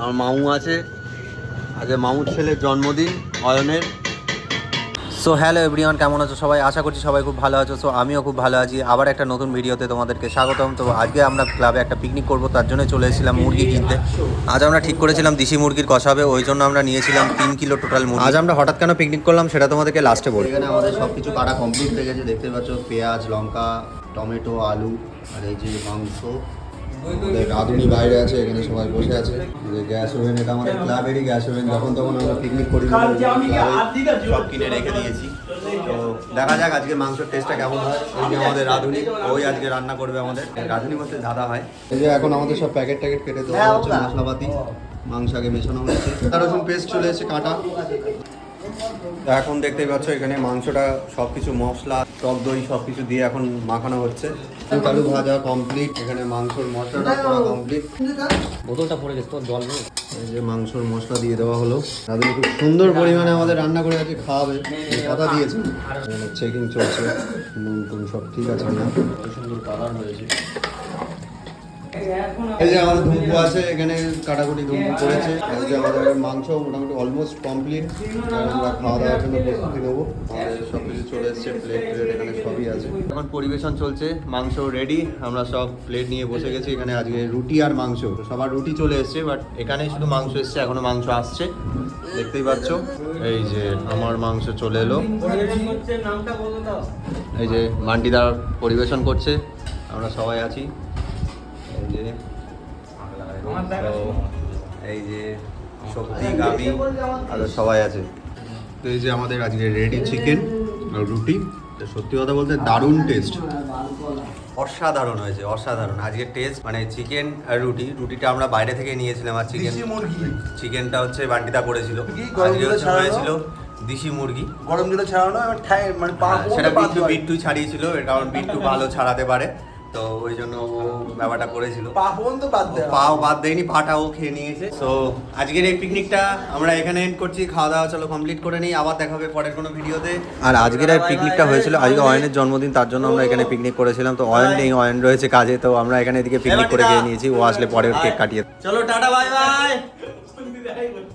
আমার মামু আছে, আজ মামুর ছেলের জন্মদিন অয়নের। সো হ্যালো এভরিওয়ান, কেমন আছো সবাই? আশা করছি সবাই খুব ভালো আছো। সো আমিও খুব ভালো আছি। আবার একটা নতুন ভিডিওতে তোমাদেরকে স্বাগতম। তো আজকে আমরা ক্লাবে একটা পিকনিক করবো, তার জন্য চলে এসেছিলাম মুরগি কিনতে। আজ আমরা ঠিক করেছিলাম দেশি মুরগির কষা হবে, ওই জন্য আমরা নিয়েছিলাম 3 কিলো টোটাল মুরগি। আজ আমরা হঠাৎ কেন পিকনিক করলাম সেটা তোমাদেরকে লাস্টে বলবো। এখানে আমাদের সব কিছু কাটা কমপ্লিট হয়ে গেছে, দেখতে পাচ্ছ। পেঁয়াজ, লঙ্কা, টমেটো, আলু, আর এই যে মাংস। রাঁধুনি বাইরে আছে, এখানে সবাই বসে আছে। যে গ্যাস ওভেন, এটা আমাদের ক্লাবেরই গ্যাস ওভেন। যখন তখন আমরা পিকনিক করি সব কিনে রেখে দিয়েছি। তো দেখা যাক আজকে মাংসের টেস্টটা কেমন হয়। এই যে আমাদের রাঁধুনি, ওই আজকে রান্না করবে আমাদের। রাঁধুনি বলতে দাদা হয়। এই যে এখন আমাদের সব প্যাকেট কেটে দেওয়া হচ্ছে, মশলাপাতি মাংস আগে মেশানো হয়েছে। আদা রসুন পেস্ট চলে এসেছে কাটা। এখন দেখতেই পাচ্ছ এখানে মাংসটা সব কিছু মশলা, টক দই সব কিছু দিয়ে এখন মাখানো হচ্ছে। আলু ভাজা কমপ্লিট, এখানে মাংসর মশলাটা করা কমপ্লিট। বোতলটা পড়ে গেছে, তোর জল নেই। এই যে মাংসর মশলা দিয়ে দেওয়া হলো। তাদের খুব সুন্দর পরিমাণে আমাদের রান্না করে আজকে খাওয়াবে, কথা দিয়েছে। চেকিং চলছে, নুন টুন সব ঠিক আছে না? সুন্দর কালার হয়েছে। এই যে আমাদের ধুমকু আছে, এখানে কাটাকুটি ধুমকু করেছে। এই যে আমাদের মাংস মোটামুটি অলমোস্ট কমপ্লিট। আমরা খাওয়া দাওয়ার জন্য প্রস্তুতি নেবো। আমাদের সব কিছু চলে এসছে, প্লেট এখানে সবই আছে। এখন পরিবেশন চলছে, মাংস রেডি। আমরা সব প্লেট নিয়ে বসে গেছি। এখানে আজকে রুটি আর মাংস, সবার রুটি চলে এসছে, বাট এখানে শুধু মাংস এসছে, এখনো মাংস আসছে, দেখতেই পাচ্ছ। এই যে আমার মাংস চলে এলো। এই যে মান্টিদার পরিবেশন করছে, আমরা সবাই আছি। এই যে শক্তি, গামি আর সবাই আছে। তো এই যে আমাদের আজকে রেডি চিকেন আর রুটি। সত্যি কথা বলতে দারুণ টেস্ট, অসাধারণ হয়েছে, অসাধারণ আজকের টেস্ট। মানে চিকেন আর রুটিটা আমরা বাইরে থেকে নিয়েছিলাম, আর চিকেনটা হচ্ছে বান্টিদা করেছিল। আজকে হয়েছিল দেশি মুরগি, গরম জলে ছাড়ানো, মানে সেটা বিট্টু ছাড়িয়েছিল, কারণ বিট্টু ভালো ছাড়াতে পারে, তো ওই জন্য ও ব্যাপারটা করেছিল। পাও বাদ দেয়নি, পাটাও খেয়ে নিয়েছে। তো আজকের এই পিকনিকটা আমরা এখানে এন্ড করছি। খাওয়া দাওয়া চলো কমপ্লিট করে নিই, আবার দেখা হবে পরের কোনো ভিডিওতে। আর আজকের এই পিকনিকটা হয়েছিল, আজকে অয়নের জন্মদিন, তার জন্য আমরা এখানে পিকনিক করেছিলাম। তো অয়ন নেই, অয়ন রয়েছে কাজে, তো আমরা এখানে এদিকে পিকনিক করে গিয়ে নিয়েছি। ও আসলে পরে কেক কাটিয়ে। চলো টাটা, বাই বাই।